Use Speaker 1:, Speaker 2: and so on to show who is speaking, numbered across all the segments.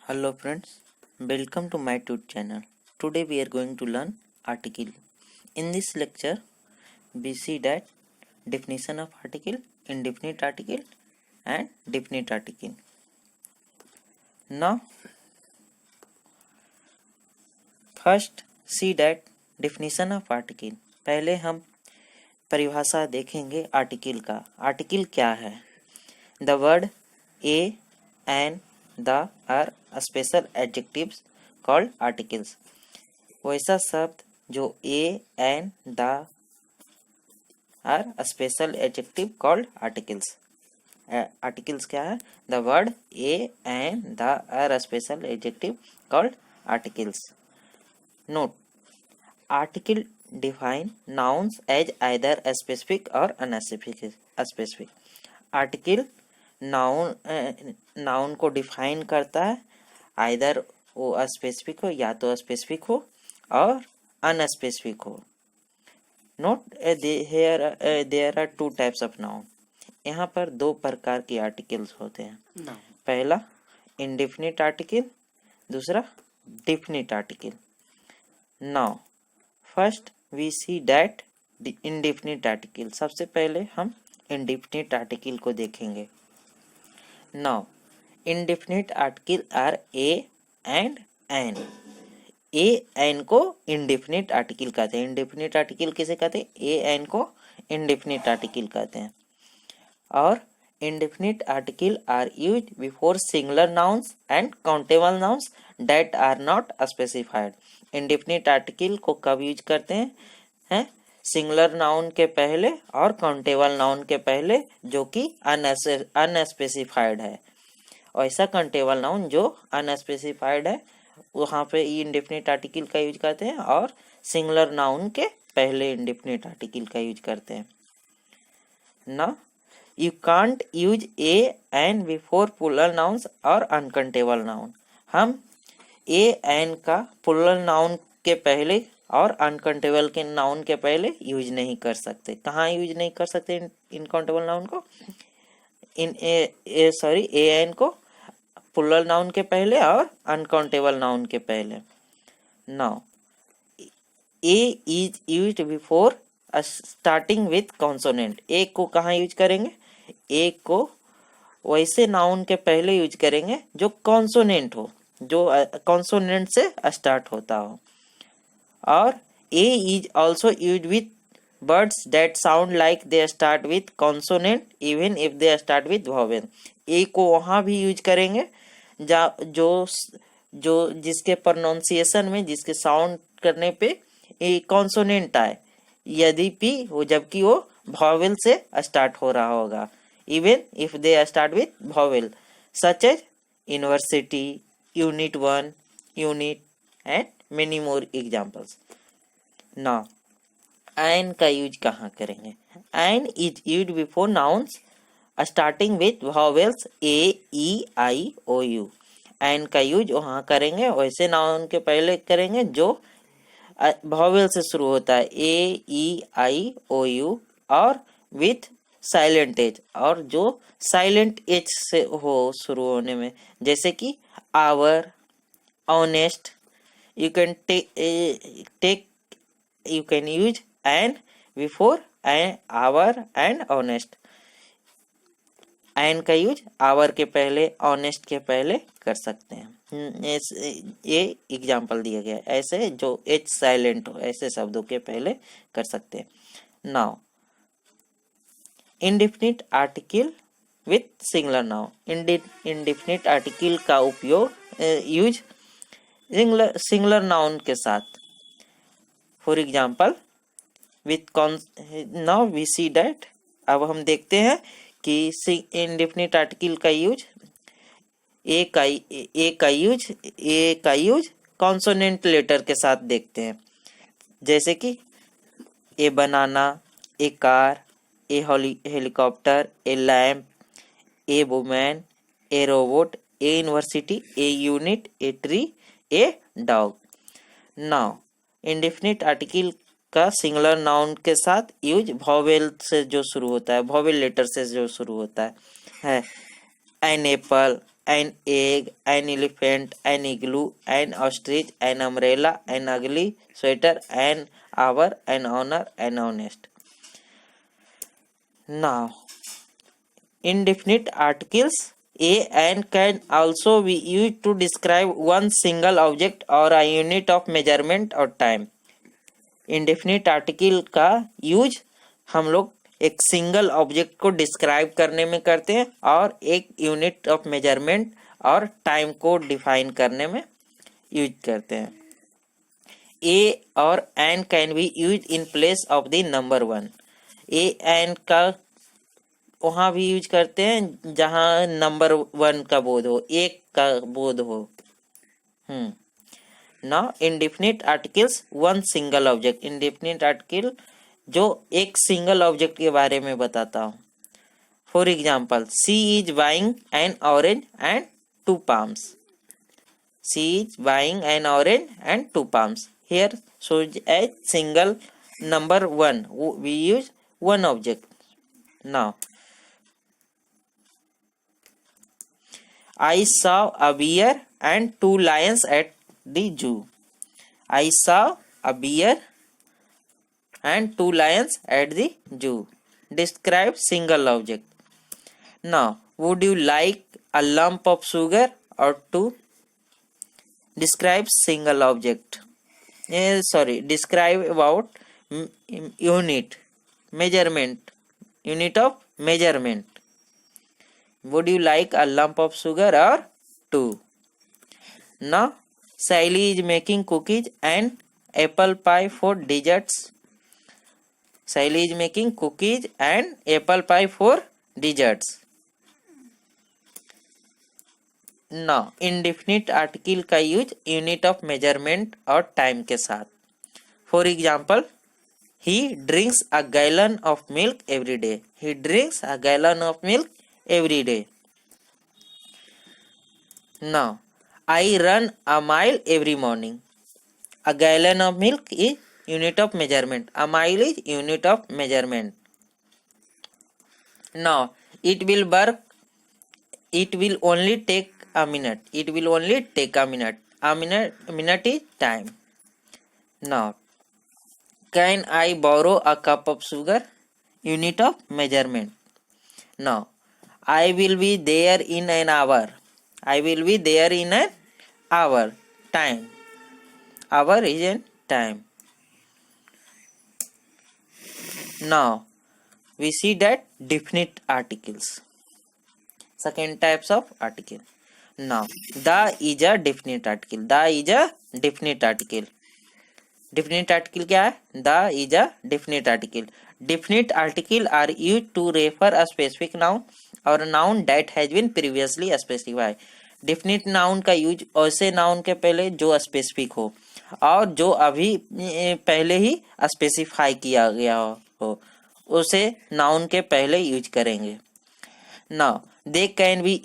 Speaker 1: Hello friends, welcome to my YouTube channel. Today we are going to learn article. In this lecture, we see that definition of article, indefinite article and definite article. Now, first see that definition of article. पहले हम परिभाषा देखेंगे article का. Article क्या है? The word a and the are special adjectives called articles. वैसा शब्द जो a and the are special adjective called articles. Articles क्या है? The word a and the are special adjective called articles. Note: article define nouns as either specific or unspecific. Article noun को define करता है, either वो specific हो या तो specific हो और अनस्पेसिफिक हो. Note there are two types of noun. यहाँ पर दो प्रकार के आर्टिकल्स होते हैं. पहला इंडेफिनिट आर्टिकल, दूसरा definite article. Now first we see that indefinite article. सबसे पहले हम इंडेफिनिट आर्टिकल को देखेंगे. Now indefinite article are a and an. A an को इंडेफिनिट आर्टिकल कहते हैं. इंडेफिनिट आर्टिकल किसे कहते हैं? ए एन को इंडेफिनिट आर्टिकल कहते हैं. और indefinite article are used before singular nouns and countable nouns that are not specified. Indefinite article को कब यूज करते हैं? सिंगुलर नाउन के पहले और काउंटेबल नाउन के पहले जो कि अनस्पेसिफाइड है. ऐसा काउंटेबल नाउन जो अनस्पेसिफाइड है वहाँ पे इंडेफिनिट आर्टिकल का यूज करते हैं, और सिंगुलर नाउन के पहले इंडेफिनिट आर्टिकल का यूज करते हैं. No you can't use a an before plural nouns और अनकाउंटेबल नाउन. हम ए एन का प्लूरल नाउन के पहले और अनकाउंटेबल के नाउन के पहले यूज नहीं कर सकते. कहाँ यूज नहीं कर सकते इनकाउंटेबल नाउन को? ए एन को प्लूरल नाउन के पहले और अनकाउंटेबल नाउन के पहले. Now a is used before starting with consonant. A को कहाँ यूज करेंगे? ए को वैसे नाउन के पहले यूज करेंगे जो कॉन्सोनेंट हो, जो कॉन्सोनेंट से स्टार्ट होता हो. और a is also use with words that sound like they start with consonant even if they start with vowel. A को वहाँ भी यूज करेंगे जो जिसके प्रोनाउंसिएशन में, जिसके साउंड करने पे ए कॉन्सोनेंट आए, यद्यपि वो जबकि वो वॉवेल से स्टार्ट हो रहा होगा, even if they start with vowel, such as university, unit 1, unit and many more examples. Now an का यूज कहाँ करेंगे? An is used before nouns starting with vowels A E I O U. An का use वहाँ करेंगे वैसे noun के पहले करेंगे जो वॉवेल से शुरू होता है, ए ई आई ओ यू, और विथ साइलेंट एज, और जो साइलेंट एज से हो शुरू होने में, जैसे कि hour, honest. You can use and before and hour and honest. and का यूज hour के पहले, honest के पहले कर सकते हैं. ये एग्जाम्पल दिया गया है. ऐसे जो एच साइलेंट हो ऐसे शब्दों के पहले कर सकते हैं. Now indefinite article with singular noun. Indefinite article का उपयोग यूज सिंगुलर नाउन के साथ. For example with now we see that. अब हम देखते हैं कि इंडेफिनिट आर्टिकल का यूज ए का यूज कॉन्सोनेंट लेटर के साथ देखते हैं, जैसे कि a banana, a car, a helicopter, a lamp, a women, a robot, a university, a unit, a tree, a dog. Now indefinite article का सिंगुलर नाउन के साथ यूज वॉवेल से जो शुरू होता है, वॉवेल लेटर से जो शुरू होता है. An apple, an egg, an elephant, an igloo, an ostrich, an umbrella, an ugly sweater, an hour, an honor, an honest. Now, indefinite articles a and can also be used to describe one single object or a unit of measurement or time. Indefinite article का use हम लोग एक single object को describe करने में करते हैं और एक यूनिट ऑफ मेजरमेंट और टाइम को डिफाइन करने में यूज करते हैं. ए और an can be use in place of the number one. A an का वहाँ भी यूज करते हैं जहाँ नंबर वन का बोध हो, एक का बोध हो. Now indefinite articles one single object. indefinite article जो एक सिंगल ऑब्जेक्ट के बारे में बताता हूँ. For example, she is buying an orange and 2 palms. She is buying an orange and 2 palms. Here shows a single number one. We use one object. Now I saw a bear and 2 lions at the zoo. I saw a bear and 2 lions at the zoo. Describe single object. Now, would you like a lump of sugar or 2? Describe single object. Describe about unit, measurement, unit of measurement. Would you like a lump of sugar or 2? Now, Sally is making cookies and apple pie for desserts. Sally is making cookies and apple pie for desserts. Now, indefinite article का use unit of measurement और time के साथ. For example, he drinks a gallon of milk every day. He drinks a gallon of milk every day. Now, I run a mile every morning. A gallon of milk is unit of measurement. A mile is unit of measurement. Now, it will work. It will only take a minute. It will only take a minute. A minute is time. Now, can I borrow a cup of sugar? Unit of measurement. Now, I will be there in an hour. I will be there in an hour. Time. Hour is in time. Now, we see that definite articles. Second types of article. Now, the is a definite article. The is a definite article. Definite article क्या है? The is a definite article. Definite article are used to refer a specific noun or a noun that has been previously specified. Definite noun का use ऐसे noun के पहले जो specific हो और जो अभी पहले ही स्पेसिफाई किया गया हो उसे नाउन के पहले यूज करेंगे. Now, they can be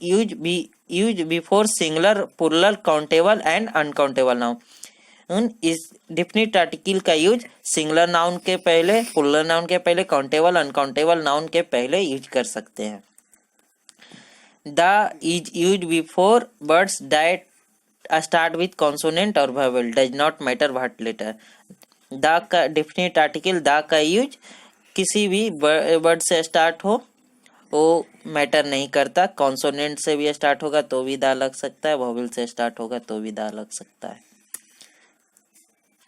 Speaker 1: used before singular, plural, countable and uncountable noun. इस डिफिनिट आर्टिकल का यूज सिंगुलर नाउन के पहले, प्लूरल नाउन के पहले, काउंटेबल, अनकाउंटेबल नाउन के पहले यूज कर सकते हैं. The is use before words that start with consonant और vowel, does not matter what letter. The का डिफिनिट आर्टिकल द का यूज किसी भी वर्ड से स्टार्ट हो वो मैटर नहीं करता. कॉन्सोनेंट से भी स्टार्ट होगा तो भी दा लग सकता है, वोवेल से स्टार्ट होगा तो भी दा लग सकता है.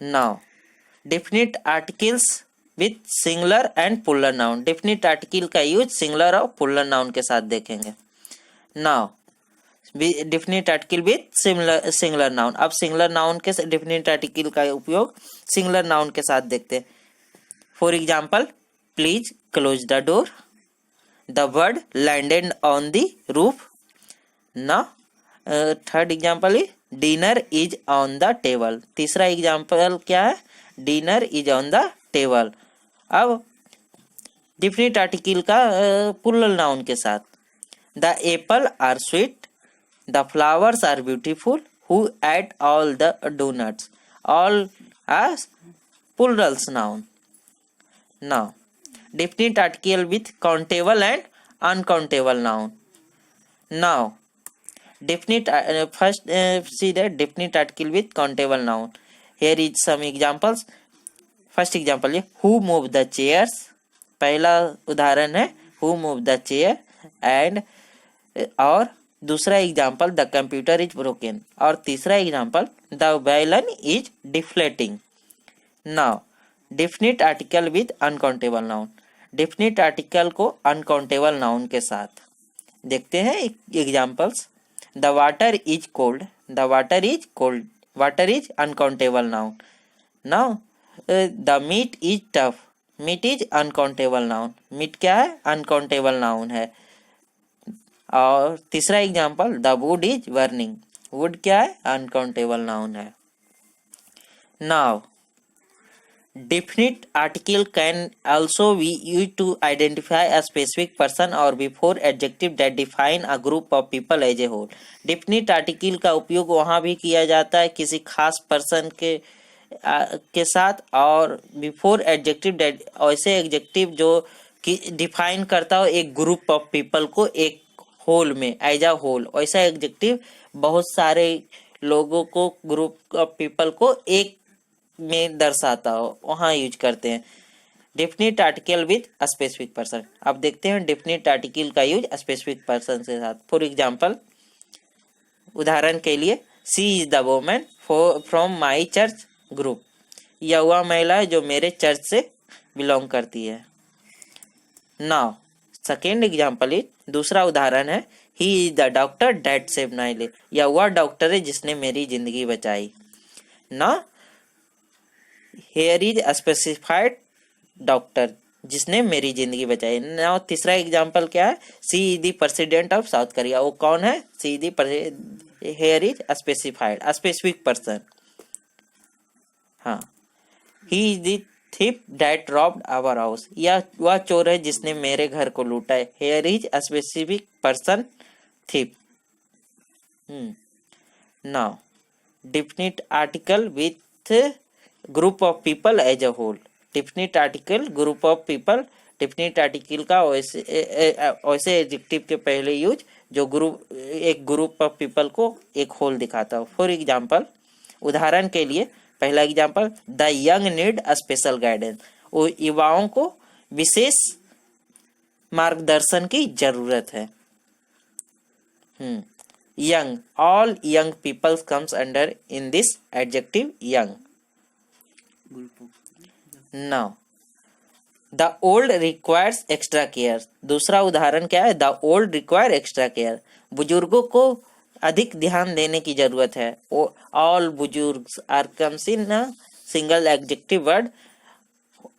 Speaker 1: Now definite articles with singular and plural noun. Definite article का यूज सिंगुलर और प्लूरल नाउन के साथ देखेंगे. Now definite article with singular noun. अब सिंगुलर नाउन के डिफिनिट आर्टिकल का उपयोग सिंगुलर नाउन के साथ देखते हैं. For example, please close the door. The bird landed on the roof. Now, third example is dinner is on the table. तीसरा example क्या है? Dinner is on the table. अब डिफिनिट आर्टिकल का plural noun के साथ. The apple are sweet. The flowers are beautiful. Who ate all the donuts? All as plural noun. Now, definite article with countable and uncountable noun. Now, Definite first see that definite article with countable noun. Here is some examples. First example ये who move the chairs, पहला उदाहरण है who move the chair and, और दूसरा example the computer is broken, और तीसरा example the violin is deflating. Now definite article with uncountable noun. Definite article को uncountable noun के साथ देखते हैं examples. The water is cold, the water is cold, water is uncountable noun. Now the meat is tough, meat is uncountable noun, meet क्या है, uncountable noun है. और तीसरा example the wood is burning, would क्या है, uncountable noun है. Now definite article can also be used to identify a specific person or before adjective that define a group of people as a whole. definite article का उपयोग वहाँ भी किया जाता है किसी खास पर्सन के साथ, और बिफोर एडजेक्टिव डेट ऐसे एडजेक्टिव जो कि डिफाइन करता हो एक ग्रुप ऑफ पीपल को एक होल में, एज अ होल. ऐसा एडजेक्टिव बहुत सारे लोगों को, ग्रुप ऑफ पीपल को एक में दर्शाता हो, वहाँ यूज करते हैं. Definite article with a specific person. अब देखते हैं डेफिनिट आर्टिकल का यूज स्पेसिफिक पर्सन के साथ. फॉर एग्जाम्पल, उदाहरण के लिए she is the woman from my church group, यह वह महिला है जो मेरे चर्च से बिलोंग करती है. नाउ सेकेंड एग्जाम्पल इज, दूसरा उदाहरण है he is the doctor that save my life, यह वह डॉक्टर है जिसने मेरी जिंदगी बचाई. ना हेयर इज स्पेसिफाइड डॉक्टर, जिसने मेरी जिंदगी बचाई. नाउ तीसरा एग्जाम्पल क्या है, she is the president of South Korea, वो कौन है, she the, here is specified specific person. हाँ, he is the thief that robbed our house, यह वह चोर है जिसने मेरे घर को लूटा है. Here is specific person thief. Now definite article with group of people as a whole. Definite article group of people, definite article का वैसे एडजेक्टिव के पहले यूज जो एक ग्रुप ऑफ पीपल को एक होल दिखाता हो. फॉर एग्जाम्पल, उदाहरण के लिए पहला example the young need a special guidance, वो युवाओं को विशेष मार्गदर्शन की जरूरत है. Young, all young people comes under in this adjective young. Now, the old requires extra care. दूसरा उदाहरण क्या है, the old require extra care. बुजुर्गों को अधिक ध्यान देने की जरूरत है. All बुजुर्ग are comes in a single adjective word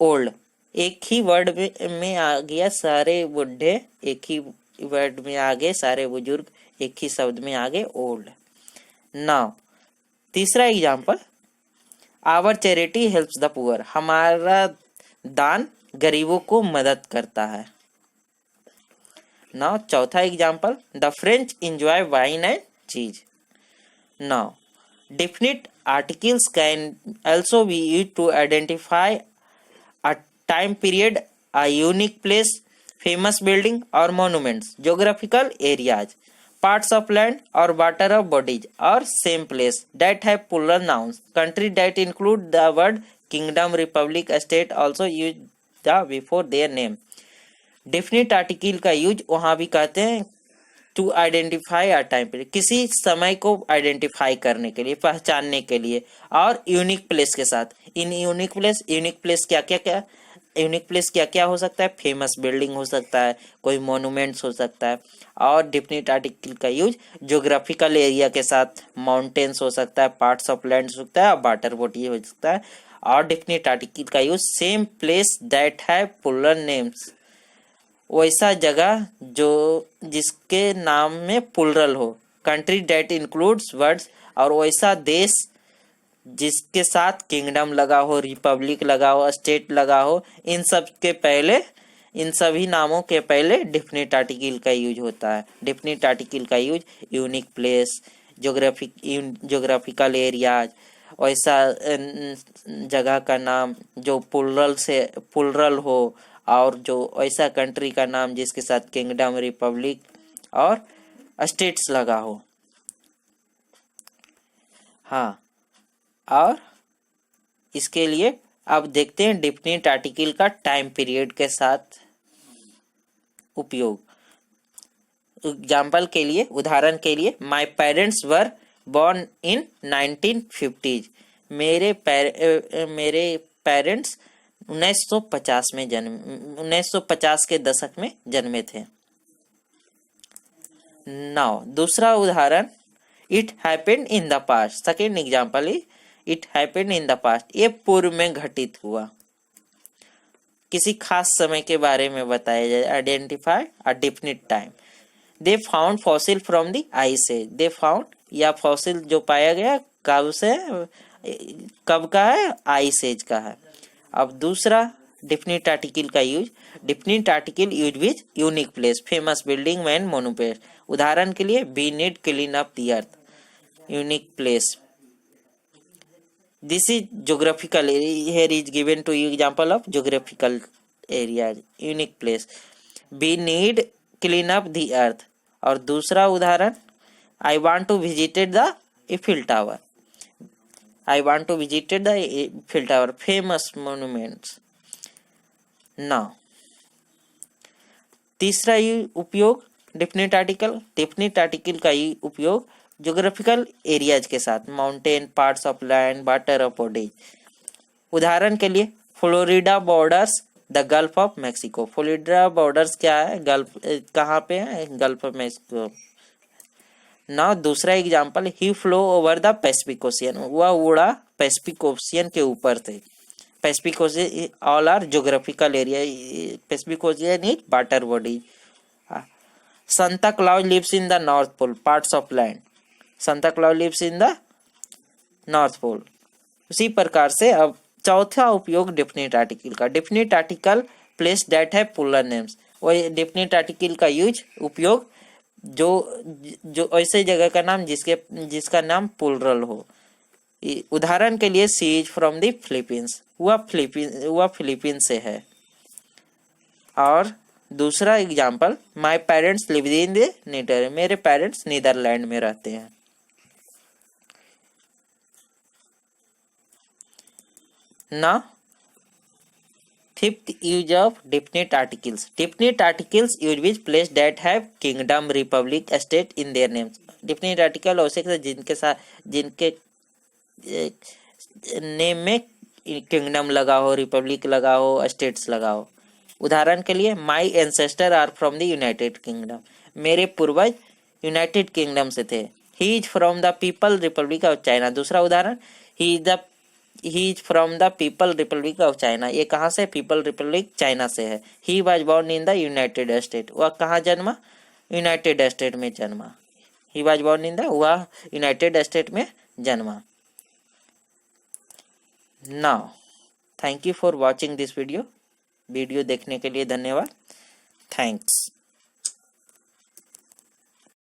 Speaker 1: old. एक ही वर्ड में आ गया सारे बुढ़े, एक ही वर्ड में आ गए सारे बुजुर्ग, एक ही शब्द में आ गए old. Now, तीसरा example, our charity helps the poor, हमारा दान गरीबों को मदद करता है. नाउ चौथा example, the French enjoy wine and cheese. Now definite articles can also be used to identify a time period, a unique place, famous building और monuments, geographical areas, parts of land or water of bodies or same place that have plural nouns. Country that include the word kingdom, republic, state also use the before their name. Definite article का use वहाँ भी कहते हैं to identify a time period, किसी समय को identify करने के लिए, पहचानने के लिए, और यूनिक प्लेस के साथ. इन यूनिक प्लेस यूनिक प्लेस क्या क्या हो सकता है, फेमस बिल्डिंग हो सकता है, कोई मॉन्यूमेंट्स हो सकता है. और डेफिनिट आर्टिकल का यूज ज्योग्राफिकल एरिया के साथ, माउंटेन्स हो सकता है, पार्ट्स ऑफ लैंड हो सकता है, वाटर बॉडी हो सकता है. और डेफिनिट आर्टिकल का use same place that have plural names, वैसा जगह जो जिसके नाम में प्लूरल हो. कंट्री दैट इंक्लूड्स वर्ड्स, और वैसा देश जिसके साथ किंगडम लगा हो, रिपब्लिक लगा हो, स्टेट लगा हो. इन सब के पहले, इन सभी नामों के पहले डेफिनिट आर्टिकल का यूज होता है. डेफिनिट आर्टिकल का use unique place, geographical areas, वैसा जगह का नाम जो प्लूरल हो, और जो ऐसा कंट्री का नाम जिसके साथ किंगडम, रिपब्लिक और स्टेट्स लगा हो. हाँ, और इसके लिए अब देखते हैं डिफिनिट आर्टिकल का टाइम पीरियड के साथ उपयोग। एग्जाम्पल के लिए, उदाहरण के लिए, my parents were born in 1950s। मेरे पेरेंट्स 1950 में 1950 के दशक में जन्मे थे। नाउ दूसरा उदाहरण, it happened in the past. Second example is it happened in the past. ये पूर्व में घटित हुआ, किसी खास समय के बारे में बताया जाए। Identify a definite time. They found fossil from the ice age. They found, या फॉसिल जो पाया गया कब से, कब का है, आइस एज का है। अब दूसरा डेफिनिट आर्टिकल का use, definite article use with unique place, famous building and monument. उदाहरण के लिए, we need clean up the earth, unique place. This is geographical area. Here is given to you example of geographical area, unique place. We need clean up the earth. और दूसरा उदाहरण, I want to visit the Eiffel Tower. I want to visit the Eiffel Tower, famous monuments. Now, तीसरा उपयोग definite article. Definite article का उपयोग geographical areas के साथ, mountain, parts of land, water of bodies. उदाहरण के लिए, Florida borders the gulf of Mexico. Florida borders क्या है, गल्फ कहाँ पे है, गल्फ ऑफ मैक्सिको। ना दूसरा example, he flew over the Pacific Ocean. वह उड़ा पैसिफिक ओशियन के ऊपर थे। Pacific Ocean all are geographical area. Pacific Ocean is water body. Santa Claus lives in the North Pole, parts of land. Santa Claus lives in the North Pole. उसी प्रकार से अब चौथा उपयोग डेफिनिट आर्टिकल का। डेफिनिट आर्टिकल प्लेस दैट है puller names. और definite article का यूज, उपयोग, जो ऐसे जगह का नाम जिसका नाम पुलरल हो। उदाहरण के लिए, she is from the Philippines. वह फिलीपींस से है। और दूसरा example, my parents live in the Netherland. मेरे पेरेंट्स नीदरलैंड में रहते हैं। ना fifth use of definite articles. Definite articles use which place that have kingdom, republic, state in their names. Definite article ऐसे जिनके नेम में किंगडम लगा हो, रिपब्लिक लगा हो, स्टेट्स लगा हो। उदाहरण के लिए, my ancestor are from the United Kingdom. मेरे पूर्वज यूनाइटेड किंगडम से थे। He is from the People Republic of China. दूसरा उदाहरण, he is from the People Republic of China. ये कहाँ से, पीपल रिपब्लिक चाइना से है। He was born in the United State. वह कहाँ जन्मा, यूनाइटेड स्टेट में जन्मा। He was born in the, वह यूनाइटेड स्टेट में जन्मा। Now thank you for watching this video. Video देखने के लिए धन्यवाद। थैंक्स।